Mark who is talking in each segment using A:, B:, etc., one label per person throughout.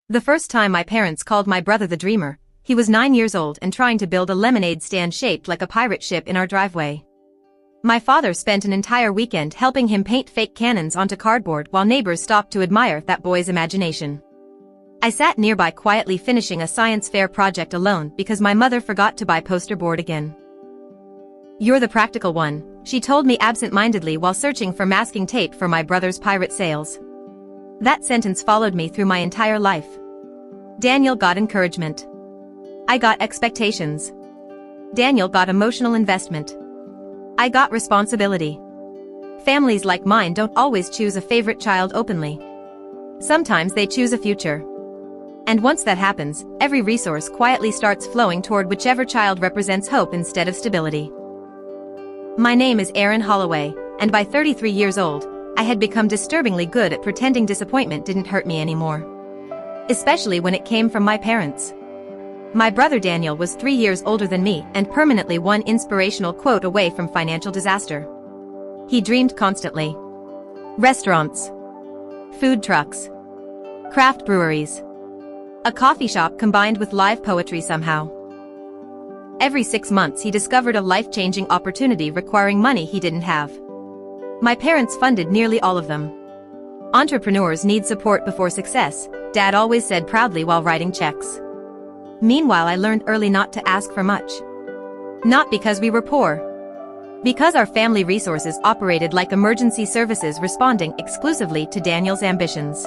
A: The first time my parents called my brother the dreamer, he was 9 years old and trying to build a lemonade stand shaped like a pirate ship in our driveway. My father spent an entire weekend helping him paint fake cannons onto cardboard while neighbors stopped to admire that boy's imagination. I sat nearby quietly finishing a science fair project alone because my mother forgot to buy poster board again. "You're the practical one," she told me absent-mindedly while searching for masking tape for my brother's pirate sails. That sentence followed me through my entire life. Daniel got encouragement. I got expectations. Daniel got emotional investment. I got responsibility. Families like mine don't always choose a favorite child openly. Sometimes they choose a future. And once that happens, every resource quietly starts flowing toward whichever child represents hope instead of stability. My name is Erin Holloway, and by 33 years old, I had become disturbingly good at pretending disappointment didn't hurt me anymore. Especially when it came from my parents. My brother Daniel was 3 years older than me and permanently one inspirational quote away from financial disaster. He dreamed constantly. Restaurants. Food trucks. Craft breweries. A coffee shop combined with live poetry somehow. Every 6 months he discovered a life-changing opportunity requiring money he didn't have. My parents funded nearly all of them. Entrepreneurs need support before success, Dad always said proudly while writing checks. Meanwhile, I learned early not to ask for much. Not because we were poor. Because our family resources operated like emergency services responding exclusively to Daniel's ambitions.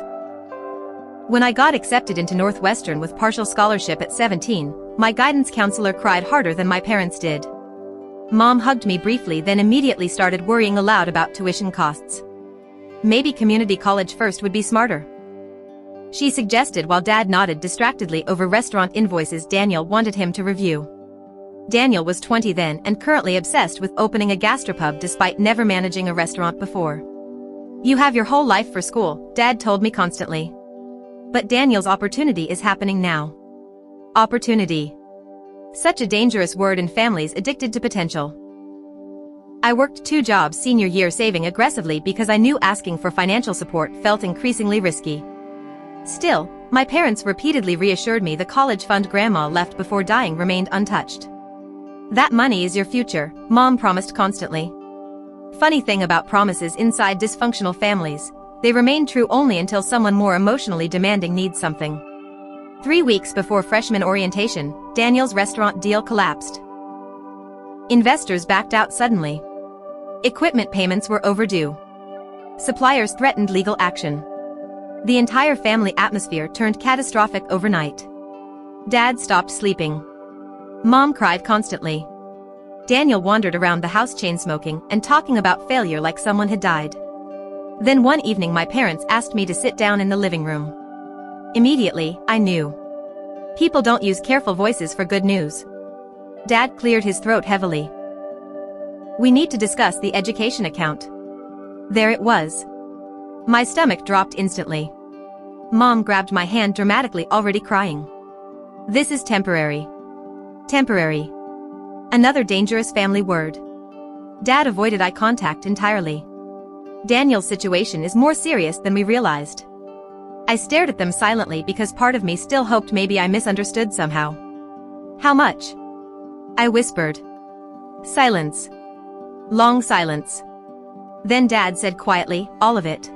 A: When I got accepted into Northwestern with partial scholarship at 17, my guidance counselor cried harder than my parents did. Mom hugged me briefly, then immediately started worrying aloud about tuition costs. Maybe community college first would be smarter. She suggested while Dad nodded distractedly over restaurant invoices Daniel wanted him to review. Daniel was 20 then and currently obsessed with opening a gastropub despite never managing a restaurant before. "You have your whole life for school," Dad told me constantly. But Daniel's opportunity is happening now. Opportunity. Such a dangerous word in families addicted to potential. I worked 2 jobs senior year saving aggressively because I knew asking for financial support felt increasingly risky. Still, my parents repeatedly reassured me the college fund Grandma left before dying remained untouched. "That money is your future," Mom promised constantly. Funny thing about promises inside dysfunctional families, they remain true only until someone more emotionally demanding needs something. 3 weeks before freshman orientation, Daniel's restaurant deal collapsed. Investors backed out suddenly. Equipment payments were overdue. Suppliers threatened legal action. The entire family atmosphere turned catastrophic overnight. Dad stopped sleeping. Mom cried constantly. Daniel wandered around the house chain-smoking and talking about failure like someone had died. Then one evening my parents asked me to sit down in the living room. Immediately, I knew. People don't use careful voices for good news. Dad cleared his throat heavily. "We need to discuss the education account." There it was. My stomach dropped instantly. Mom grabbed my hand dramatically, already crying. "This is temporary." Temporary. Another dangerous family word. Dad avoided eye contact entirely. Daniel's situation is more serious than we realized. I stared at them silently because part of me still hoped maybe I misunderstood somehow. "How much?" I whispered. Silence. Long silence. Then Dad said quietly, "All of it."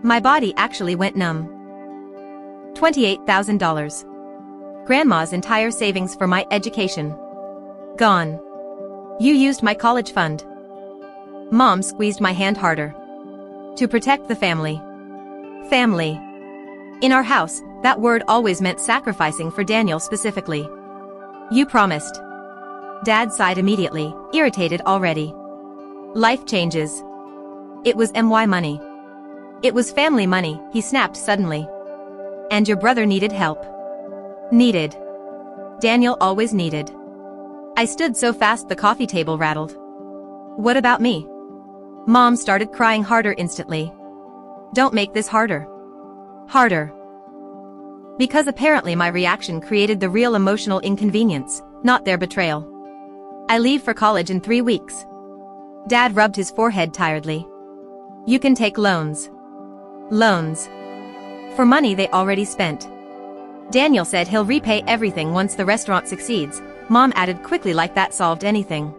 A: My body actually went numb. $28,000. Grandma's entire savings for my education. Gone. You used my college fund. Mom squeezed my hand harder. To protect the family. Family. In our house, that word always meant sacrificing for Daniel specifically. You promised. Dad sighed immediately, irritated already. Life changes. It was my money. It was family money, he snapped suddenly. And your brother needed help. Needed. Daniel always needed. I stood so fast the coffee table rattled. What about me? Mom started crying harder instantly. Don't make this harder. Harder. Because apparently my reaction created the real emotional inconvenience, not their betrayal. I leave for college in 3 weeks. Dad rubbed his forehead tiredly. You can take loans. Loans. For money they already spent. Daniel said he'll repay everything once the restaurant succeeds, Mom added quickly like that solved anything.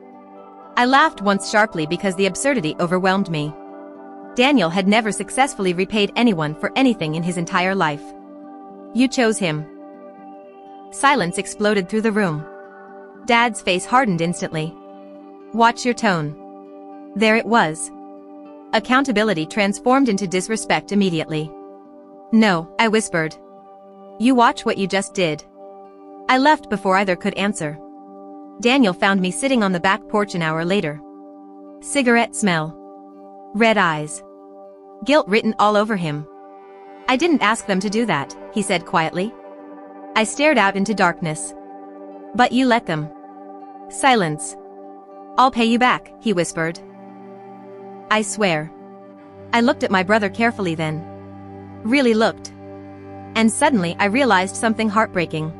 A: I laughed once sharply because the absurdity overwhelmed me. Daniel had never successfully repaid anyone for anything in his entire life. You chose him. Silence exploded through the room. Dad's face hardened instantly. Watch your tone. There it was. Accountability transformed into disrespect immediately. No, I whispered. You watch what you just did. I left before either could answer. Daniel found me sitting on the back porch an hour later. Cigarette smell. Red eyes. Guilt written all over him. I didn't ask them to do that, he said quietly. I stared out into darkness. But you let them. Silence. I'll pay you back, he whispered. I swear. I looked at my brother carefully then. Really looked. And suddenly I realized something heartbreaking.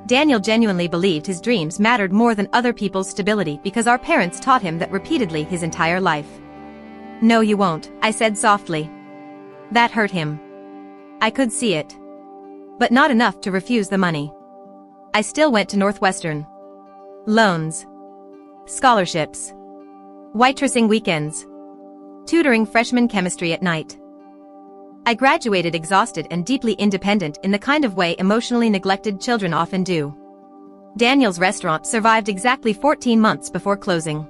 A: Daniel genuinely believed his dreams mattered more than other people's stability because our parents taught him that repeatedly his entire life. No, you won't, I said softly. That hurt him. I could see it. But not enough to refuse the money. I still went to Northwestern. Loans. Scholarships. Waitressing weekends. Tutoring freshman chemistry at night. I graduated exhausted and deeply independent in the kind of way emotionally neglected children often do. Daniel's restaurant survived exactly 14 months before closing.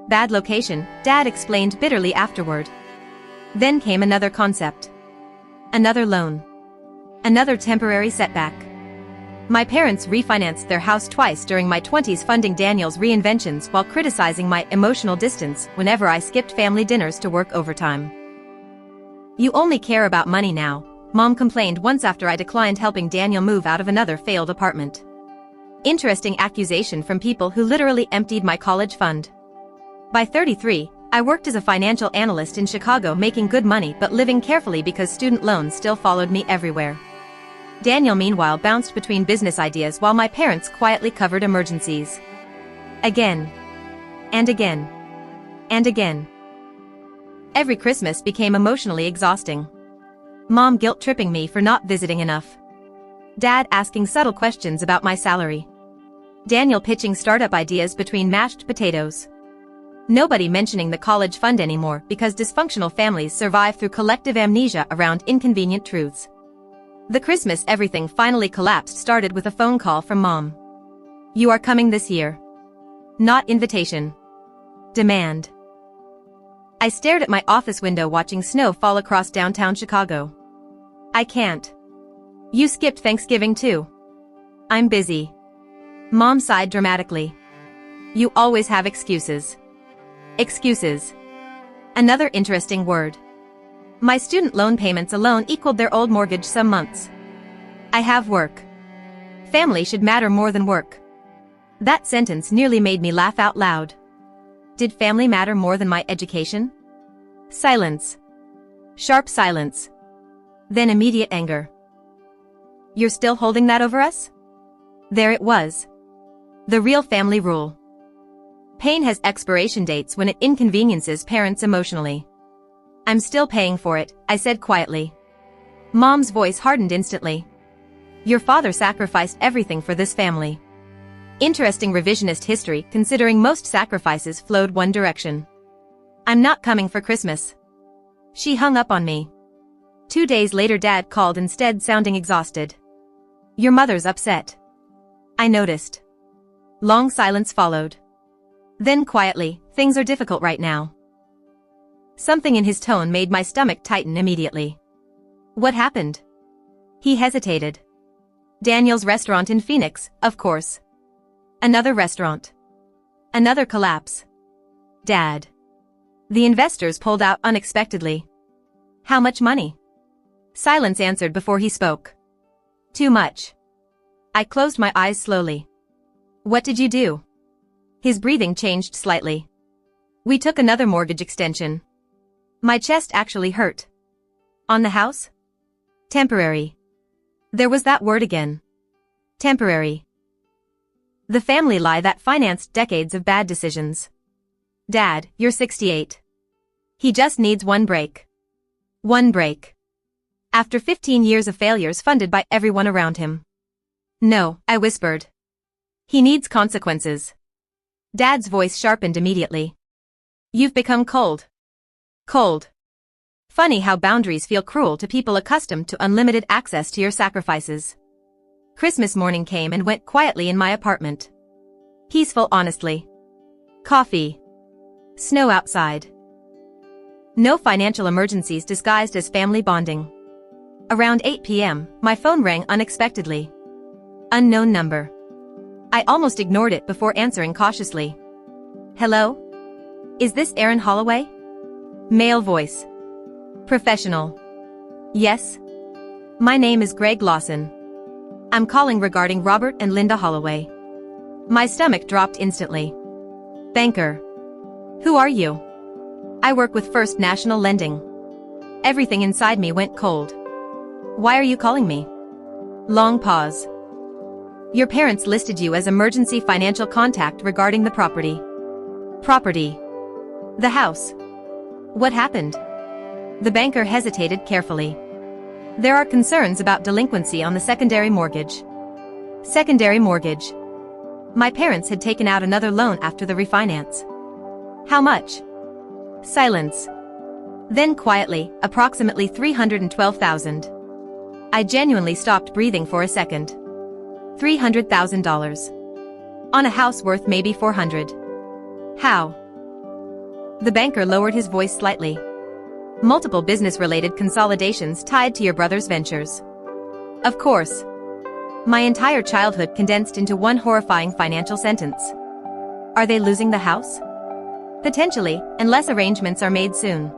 A: Bad location, Dad explained bitterly afterward. Then came another concept. Another loan. Another temporary setback. My parents refinanced their house twice during my 20s, funding Daniel's reinventions while criticizing my emotional distance whenever I skipped family dinners to work overtime. You only care about money now, Mom complained once after I declined helping Daniel move out of another failed apartment. Interesting accusation from people who literally emptied my college fund. By 33, I worked as a financial analyst in Chicago, making good money but living carefully because student loans still followed me everywhere. Daniel meanwhile bounced between business ideas while my parents quietly covered emergencies. Again. And again. And again. Every Christmas became emotionally exhausting. Mom guilt-tripping me for not visiting enough. Dad asking subtle questions about my salary. Daniel pitching startup ideas between mashed potatoes. Nobody mentioning the college fund anymore because dysfunctional families survive through collective amnesia around inconvenient truths. The Christmas everything finally collapsed started with a phone call from Mom. You are coming this year. Not invitation. Demand. I stared at my office window watching snow fall across downtown Chicago. I can't. You skipped Thanksgiving too. I'm busy. Mom sighed dramatically. You always have excuses. Excuses. Another interesting word. My student loan payments alone equaled their old mortgage some months. I have work. Family should matter more than work. That sentence nearly made me laugh out loud. Did family matter more than my education? Silence. Sharp silence. Then immediate anger. You're still holding that over us? There it was. The real family rule. Pain has expiration dates when it inconveniences parents emotionally. I'm still paying for it, I said quietly. Mom's voice hardened instantly. Your father sacrificed everything for this family. Interesting revisionist history considering most sacrifices flowed one direction. I'm not coming for Christmas. She hung up on me. 2 days later Dad called instead, sounding exhausted. Your mother's upset. I noticed. Long silence followed. Then quietly, things are difficult right now. Something in his tone made my stomach tighten immediately. What happened? He hesitated. Daniel's restaurant in Phoenix, of course. Another restaurant. Another collapse. Dad. The investors pulled out unexpectedly. How much money? Silence answered before he spoke. Too much. I closed my eyes slowly. What did you do? His breathing changed slightly. We took another mortgage extension. My chest actually hurt. On the house? Temporary. There was that word again. Temporary. The family lie that financed decades of bad decisions. Dad, you're 68. He just needs one break. One break. After 15 years of failures funded by everyone around him. No, I whispered. He needs consequences. Dad's voice sharpened immediately. You've become cold. Cold. Funny how boundaries feel cruel to people accustomed to unlimited access to your sacrifices. Christmas morning came and went quietly in my apartment. Peaceful, honestly. Coffee. Snow outside. No financial emergencies disguised as family bonding. Around 8 p.m., my phone rang unexpectedly. Unknown number. I almost ignored it before answering cautiously. Hello? Is this Erin Holloway? Male voice. Professional. Yes? My name is Greg Lawson. I'm calling regarding Robert and Linda Holloway. My stomach dropped instantly. Banker. Who are you? I work with First National Lending. Everything inside me went cold. Why are you calling me? Long pause. Your parents listed you as emergency financial contact regarding the property. Property. The house. What happened? The banker hesitated carefully. There are concerns about delinquency on the secondary mortgage. Secondary mortgage. My parents had taken out another loan after the refinance. How much? Silence. Then quietly, approximately $312,000. I genuinely stopped breathing for a second. $300,000. On a house worth maybe $400,000. How? The banker lowered his voice slightly. Multiple business-related consolidations tied to your brother's ventures. Of course. My entire childhood condensed into one horrifying financial sentence. Are they losing the house? Potentially, unless arrangements are made soon.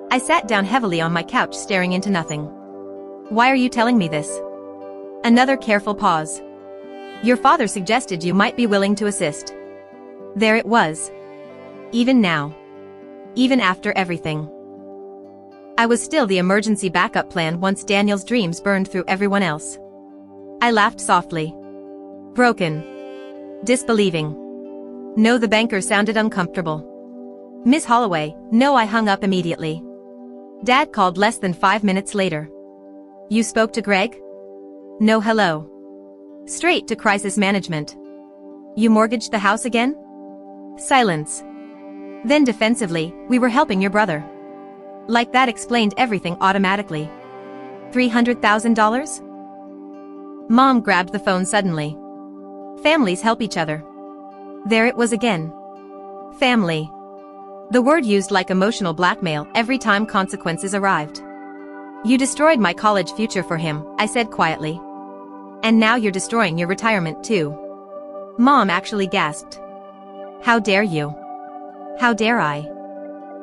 A: I sat down heavily on my couch staring into nothing. Why are you telling me this? Another careful pause. Your father suggested you might be willing to assist. There it was. Even now. Even after everything. I was still the emergency backup plan once Daniel's dreams burned through everyone else. I laughed softly. Broken. Disbelieving. No, the banker sounded uncomfortable. Miss Holloway, no, I hung up immediately. Dad called less than 5 minutes later. You spoke to Greg? No, hello. Straight to crisis management. You mortgaged the house again? Silence. Then defensively, we were helping your brother. Like that explained everything automatically. $300,000? Mom grabbed the phone suddenly. Families help each other. There it was again. Family. The word used like emotional blackmail every time consequences arrived. You destroyed my college future for him, I said quietly. And now you're destroying your retirement too. Mom actually gasped. How dare you? How dare I?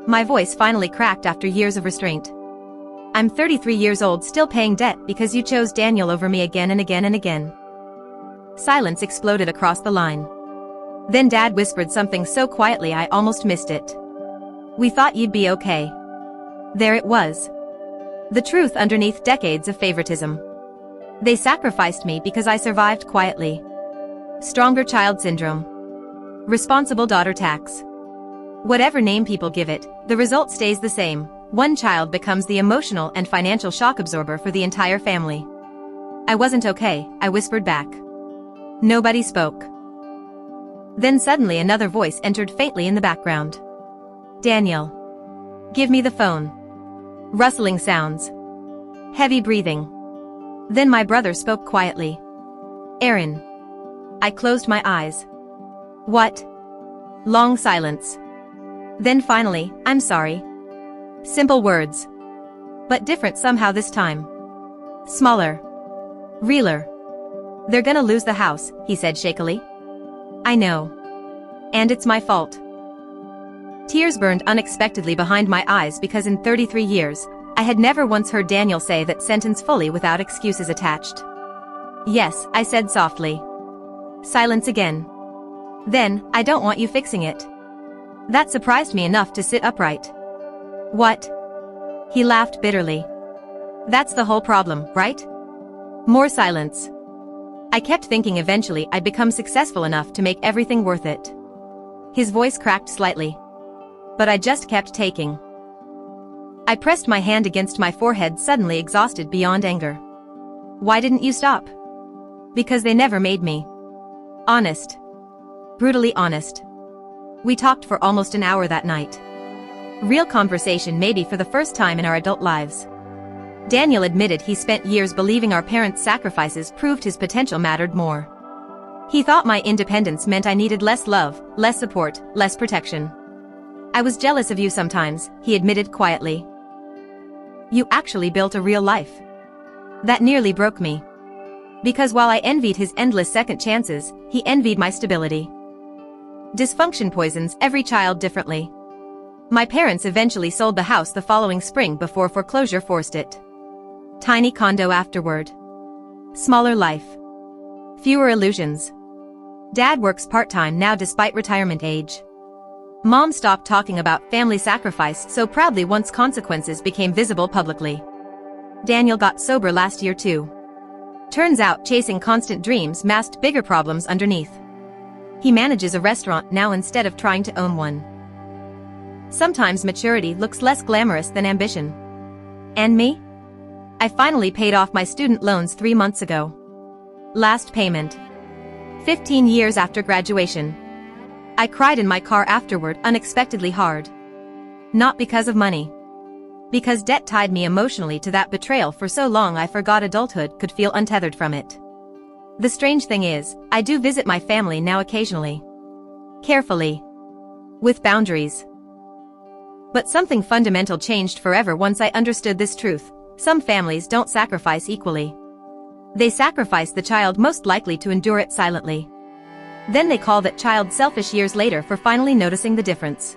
A: My voice finally cracked after years of restraint. I'm 33 years old still paying debt because you chose Daniel over me again and again and again. Silence exploded across the line. Then Dad whispered something so quietly I almost missed it. We thought you'd be okay. There it was. The truth underneath decades of favoritism. They sacrificed me because I survived quietly. Stronger child syndrome. Responsible daughter tax. Whatever name people give it, the result stays the same. One child becomes the emotional and financial shock absorber for the entire family. I wasn't okay, I whispered back. Nobody spoke. Then suddenly another voice entered faintly in the background. Daniel. Give me the phone. Rustling sounds. Heavy breathing. Then my brother spoke quietly. Erin. I closed my eyes. What? Long silence. Then finally, I'm sorry. Simple words. But different somehow this time. Smaller. Realer. They're gonna lose the house, he said shakily. I know. And it's my fault. Tears burned unexpectedly behind my eyes because in 33 years, I had never once heard Daniel say that sentence fully without excuses attached. Yes, I said softly. Silence again. Then, I don't want you fixing it. That surprised me enough to sit upright. What? He laughed bitterly. That's the whole problem, right? More silence. I kept thinking eventually I'd become successful enough to make everything worth it. His voice cracked slightly. But I just kept taking. I pressed my hand against my forehead, suddenly exhausted beyond anger. Why didn't you stop? Because they never made me. Honest. Brutally honest. We talked for almost an hour that night. Real conversation, maybe for the first time in our adult lives. Daniel admitted he spent years believing our parents' sacrifices proved his potential mattered more. He thought my independence meant I needed less love, less support, less protection. I was jealous of you sometimes, he admitted quietly. You actually built a real life. That nearly broke me. Because while I envied his endless second chances, he envied my stability. Dysfunction poisons every child differently. My parents eventually sold the house the following spring before foreclosure forced it. Tiny condo afterward. Smaller life. Fewer illusions. Dad works part-time now despite retirement age. Mom stopped talking about family sacrifice so proudly once consequences became visible publicly. Daniel got sober last year too. Turns out chasing constant dreams masked bigger problems underneath. He manages a restaurant now instead of trying to own one. Sometimes maturity looks less glamorous than ambition. And me? I finally paid off my student loans 3 months ago. Last payment. 15 years after graduation. I cried in my car afterward unexpectedly hard. Not because of money. Because debt tied me emotionally to that betrayal for so long I forgot adulthood could feel untethered from it. The strange thing is, I do visit my family now occasionally. Carefully. With boundaries. But something fundamental changed forever once I understood this truth. Some families don't sacrifice equally. They sacrifice the child most likely to endure it silently. Then they call that child selfish years later for finally noticing the difference.